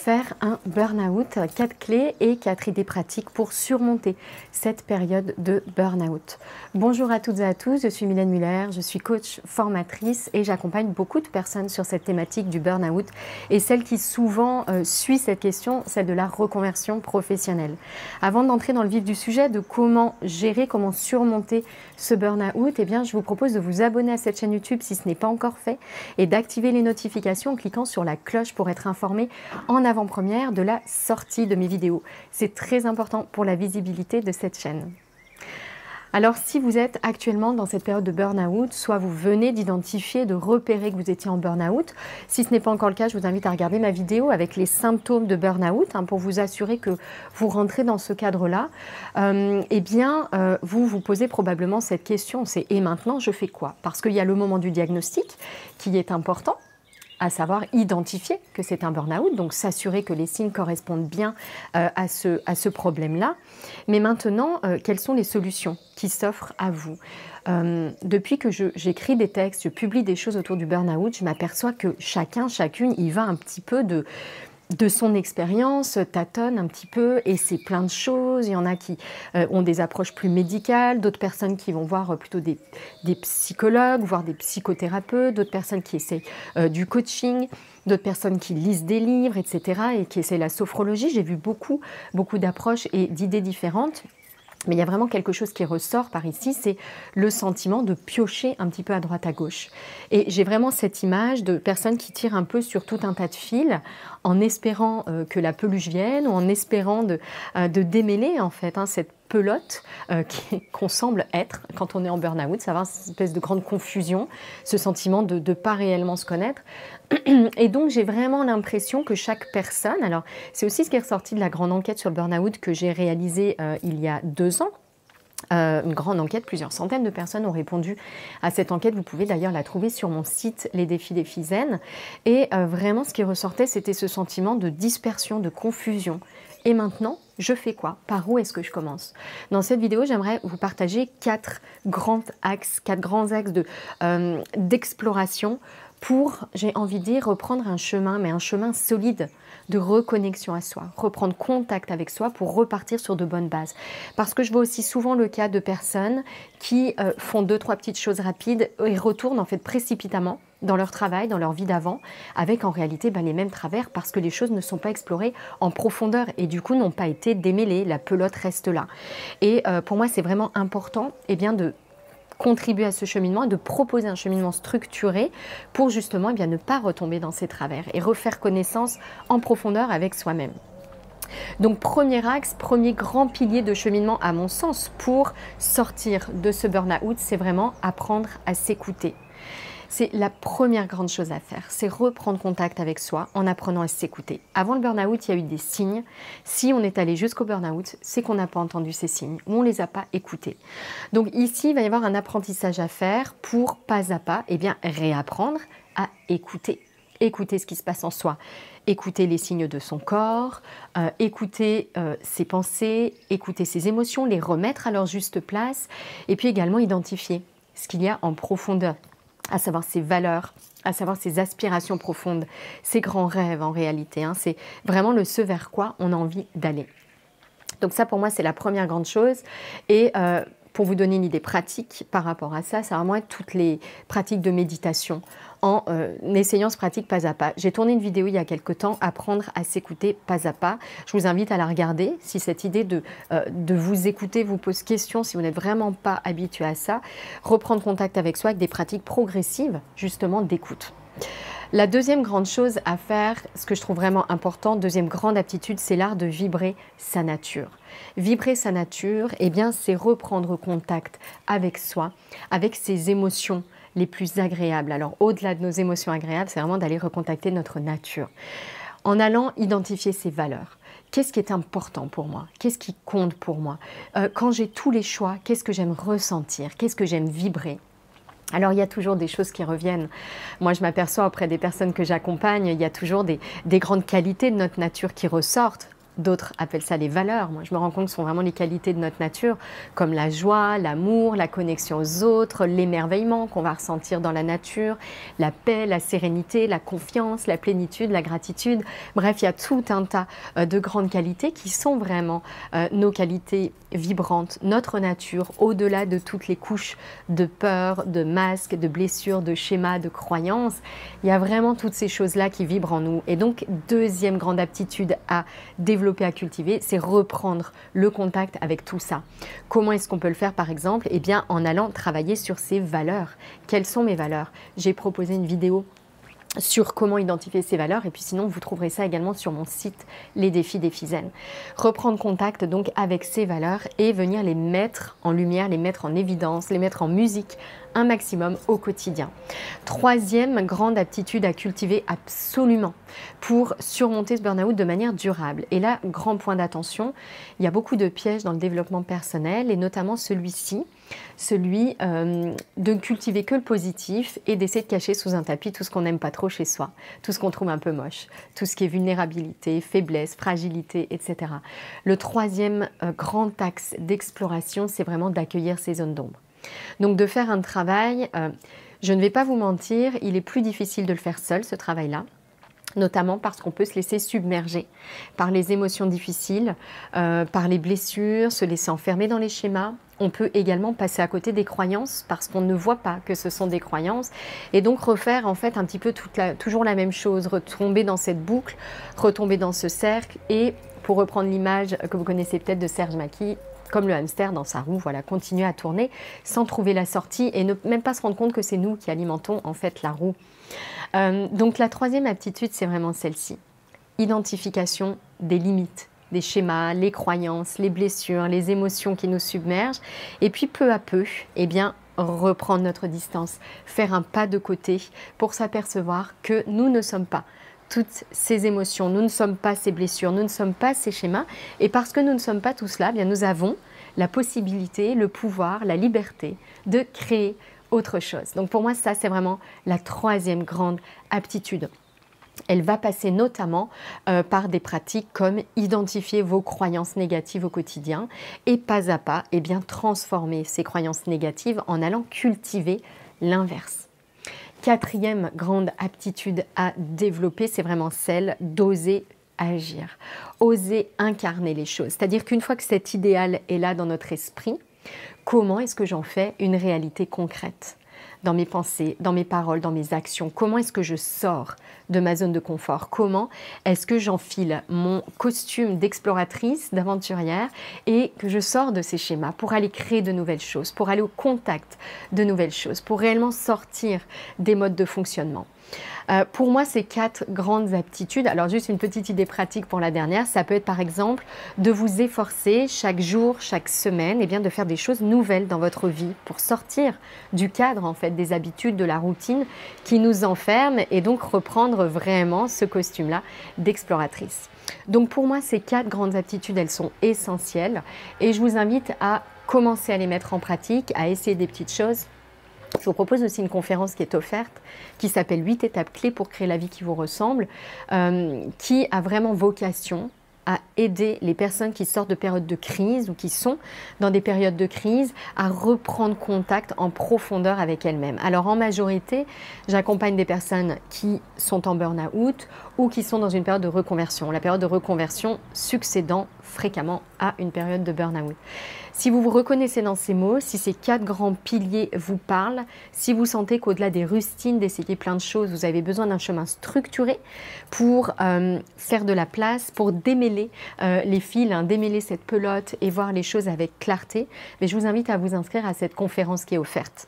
faire un burn-out, 4 clés et 4 idées pratiques pour surmonter cette période de burn-out. Bonjour à toutes et à tous, je suis Mylène Muller, je suis coach formatrice et j'accompagne beaucoup de personnes sur cette thématique du burn-out et celle qui souvent suit cette question, celle de la reconversion professionnelle. Avant d'entrer dans le vif du sujet de comment gérer, comment surmonter ce burn-out, eh bien, je vous propose de vous abonner à cette chaîne YouTube si ce n'est pas encore fait et d'activer les notifications en cliquant sur la cloche pour être informé en avant-première de la sortie de mes vidéos. C'est très important pour la visibilité de cette chaîne. Alors si vous êtes actuellement dans cette période de burn-out, soit vous venez d'identifier, de repérer que vous étiez en burn-out, si ce n'est pas encore le cas, je vous invite à regarder ma vidéo avec les symptômes de burn-out pour vous assurer que vous rentrez dans ce cadre-là. Vous vous posez probablement cette question, c'est « et maintenant je fais quoi ?» Parce qu'il y a le moment du diagnostic qui est important, à savoir identifier que c'est un burn-out, donc s'assurer que les signes correspondent bien à ce problème-là. Mais maintenant, quelles sont les solutions qui s'offrent à vous? Depuis que j'écris des textes, je publie des choses autour du burn-out, je m'aperçois que chacune y va un petit peu de son expérience, tâtonne un petit peu, et c'est plein de choses. Il y en a qui ont des approches plus médicales, d'autres personnes qui vont voir plutôt des psychologues, voire des psychothérapeutes, d'autres personnes qui essaient du coaching, d'autres personnes qui lisent des livres, etc., et qui essaient la sophrologie. J'ai vu beaucoup d'approches et d'idées différentes. Mais il y a vraiment quelque chose qui ressort par ici, c'est le sentiment de piocher un petit peu à droite à gauche. Et j'ai vraiment cette image de personnes qui tirent un peu sur tout un tas de fils en espérant que la peluche vienne ou en espérant de démêler en fait cette pelote qu'on semble être quand on est en burn-out, ça va, cette espèce de grande confusion, ce sentiment de ne pas réellement se connaître. Et donc j'ai vraiment l'impression que chaque personne, alors c'est aussi ce qui est ressorti de la grande enquête sur le burn-out que j'ai réalisée il y a 2 ans, une grande enquête, plusieurs centaines de personnes ont répondu à cette enquête. Vous pouvez d'ailleurs la trouver sur mon site Les Défis des Zen. Et vraiment, ce qui ressortait, c'était ce sentiment de dispersion, de confusion. Et maintenant, je fais quoi? Par où est-ce que je commence? Dans cette vidéo, j'aimerais vous partager 4 grands axes d'exploration pour, j'ai envie de dire, reprendre un chemin, mais un chemin solide de reconnexion à soi, reprendre contact avec soi pour repartir sur de bonnes bases. Parce que je vois aussi souvent le cas de personnes qui font 2-3 petites choses rapides et retournent en fait précipitamment dans leur travail, dans leur vie d'avant, avec en réalité les mêmes travers parce que les choses ne sont pas explorées en profondeur et du coup n'ont pas été démêlées, la pelote reste là. Et pour moi, c'est vraiment important de contribuer à ce cheminement et de proposer un cheminement structuré pour justement ne pas retomber dans ces travers et refaire connaissance en profondeur avec soi-même. Donc premier axe, premier grand pilier de cheminement à mon sens pour sortir de ce burn-out, c'est vraiment apprendre à s'écouter. C'est la première grande chose à faire, c'est reprendre contact avec soi en apprenant à s'écouter. Avant le burn-out, il y a eu des signes. Si on est allé jusqu'au burn-out, c'est qu'on n'a pas entendu ces signes ou on ne les a pas écoutés. Donc ici, il va y avoir un apprentissage à faire pour, pas à pas, réapprendre à écouter. Écouter ce qui se passe en soi, écouter les signes de son corps, écouter ses pensées, écouter ses émotions, les remettre à leur juste place et puis également identifier ce qu'il y a en profondeur, à savoir ses valeurs, à savoir ses aspirations profondes, ses grands rêves en réalité. C'est vraiment ce vers quoi on a envie d'aller. Donc ça pour moi c'est la première grande chose et pour vous donner une idée pratique par rapport à ça, ça va vraiment être toutes les pratiques de méditation en essayant ce pratique pas à pas. J'ai tourné une vidéo il y a quelques temps, apprendre à s'écouter pas à pas. Je vous invite à la regarder si cette idée de vous écouter vous pose question, si vous n'êtes vraiment pas habitué à ça. Reprendre contact avec soi avec des pratiques progressives justement d'écoute. La deuxième grande chose à faire, ce que je trouve vraiment important, deuxième grande aptitude, c'est l'art de vibrer sa nature. Vibrer sa nature, c'est reprendre contact avec soi, avec ses émotions les plus agréables. Alors au-delà de nos émotions agréables, c'est vraiment d'aller recontacter notre nature. En allant identifier ses valeurs. Qu'est-ce qui est important pour moi? Qu'est-ce qui compte pour moi? Quand j'ai tous les choix, qu'est-ce que j'aime ressentir? Qu'est-ce que j'aime vibrer? Alors il y a toujours des choses qui reviennent. Moi je m'aperçois auprès des personnes que j'accompagne, il y a toujours des grandes qualités de notre nature qui ressortent. D'autres appellent ça les valeurs. Moi, je me rends compte que ce sont vraiment les qualités de notre nature, comme la joie, l'amour, la connexion aux autres, l'émerveillement qu'on va ressentir dans la nature, la paix, la sérénité, la confiance, la plénitude, la gratitude. Bref, il y a tout un tas de grandes qualités qui sont vraiment nos qualités vibrantes, notre nature, au-delà de toutes les couches de peur, de masques, de blessures, de schémas, de croyances. Il y a vraiment toutes ces choses-là qui vibrent en nous. Et donc, deuxième grande aptitude à développer, à cultiver, c'est reprendre le contact avec tout ça. Comment est-ce qu'on peut le faire par exemple? Eh bien, en allant travailler sur ses valeurs. Quelles sont mes valeurs? J'ai proposé une vidéo sur comment identifier ses valeurs et puis sinon vous trouverez ça également sur mon site Les Défis d'Ephizen. Reprendre contact donc avec ses valeurs et venir les mettre en lumière, les mettre en évidence, les mettre en musique un maximum au quotidien. Troisième grande aptitude à cultiver absolument pour surmonter ce burn-out de manière durable. Et là, grand point d'attention, il y a beaucoup de pièges dans le développement personnel et notamment celui-ci, celui de cultiver que le positif et d'essayer de cacher sous un tapis tout ce qu'on n'aime pas trop chez soi, tout ce qu'on trouve un peu moche, tout ce qui est vulnérabilité, faiblesse, fragilité, etc. Le troisième grand axe d'exploration, c'est vraiment d'accueillir ces zones d'ombre. Donc de faire un travail, je ne vais pas vous mentir, il est plus difficile de le faire seul, ce travail-là, notamment parce qu'on peut se laisser submerger par les émotions difficiles, par les blessures, se laisser enfermer dans les schémas. On peut également passer à côté des croyances parce qu'on ne voit pas que ce sont des croyances et donc refaire en fait un petit peu toujours la même chose, retomber dans cette boucle, retomber dans ce cercle et pour reprendre l'image que vous connaissez peut-être de Serge Maki, comme le hamster dans sa roue, voilà, continuer à tourner sans trouver la sortie et ne même pas se rendre compte que c'est nous qui alimentons en fait la roue. Donc la troisième aptitude, c'est vraiment celle-ci. Identification des limites, des schémas, les croyances, les blessures, les émotions qui nous submergent. Et puis peu à peu, eh bien, reprendre notre distance, faire un pas de côté pour s'apercevoir que nous ne sommes pas toutes ces émotions, nous ne sommes pas ces blessures, nous ne sommes pas ces schémas. Et parce que nous ne sommes pas tout cela, eh bien, nous avons la possibilité, le pouvoir, la liberté de créer autre chose. Donc pour moi, ça, c'est vraiment la troisième grande aptitude. Elle va passer notamment par des pratiques comme identifier vos croyances négatives au quotidien et pas à pas, eh bien, transformer ces croyances négatives en allant cultiver l'inverse. Quatrième grande aptitude à développer, c'est vraiment celle d'oser agir, oser incarner les choses. C'est-à-dire qu'une fois que cet idéal est là dans notre esprit, comment est-ce que j'en fais une réalité concrète ? Dans mes pensées, dans mes paroles, dans mes actions. Comment est-ce que je sors de ma zone de confort? Comment est-ce que j'enfile mon costume d'exploratrice, d'aventurière et que je sors de ces schémas pour aller créer de nouvelles choses, pour aller au contact de nouvelles choses, pour réellement sortir des modes de fonctionnement? Pour moi, ces 4 grandes aptitudes, alors juste une petite idée pratique pour la dernière, ça peut être par exemple de vous efforcer chaque jour, chaque semaine, eh bien, de faire des choses nouvelles dans votre vie pour sortir du cadre en fait des habitudes, de la routine qui nous enferme et donc reprendre vraiment ce costume-là d'exploratrice. Donc pour moi, ces 4 grandes aptitudes, elles sont essentielles et je vous invite à commencer à les mettre en pratique, à essayer des petites choses. Je vous propose aussi une conférence qui est offerte, qui s'appelle 8 étapes clés pour créer la vie qui vous ressemble, qui a vraiment vocation à aider les personnes qui sortent de périodes de crise ou qui sont dans des périodes de crise à reprendre contact en profondeur avec elles-mêmes. Alors en majorité, j'accompagne des personnes qui sont en burn-out ou qui sont dans une période de reconversion. La période de reconversion succédant fréquemment à une période de burn-out. Si vous vous reconnaissez dans ces mots, si ces 4 grands piliers vous parlent, si vous sentez qu'au-delà des rustines, d'essayer plein de choses, vous avez besoin d'un chemin structuré pour faire de la place, pour démêler les fils, démêler cette pelote et voir les choses avec clarté, mais je vous invite à vous inscrire à cette conférence qui est offerte.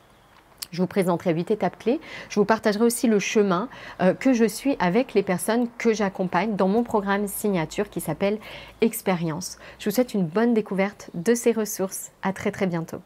Je vous présenterai 8 étapes clés. Je vous partagerai aussi le chemin que je suis avec les personnes que j'accompagne dans mon programme signature qui s'appelle Expérience. Je vous souhaite une bonne découverte de ces ressources. À très bientôt.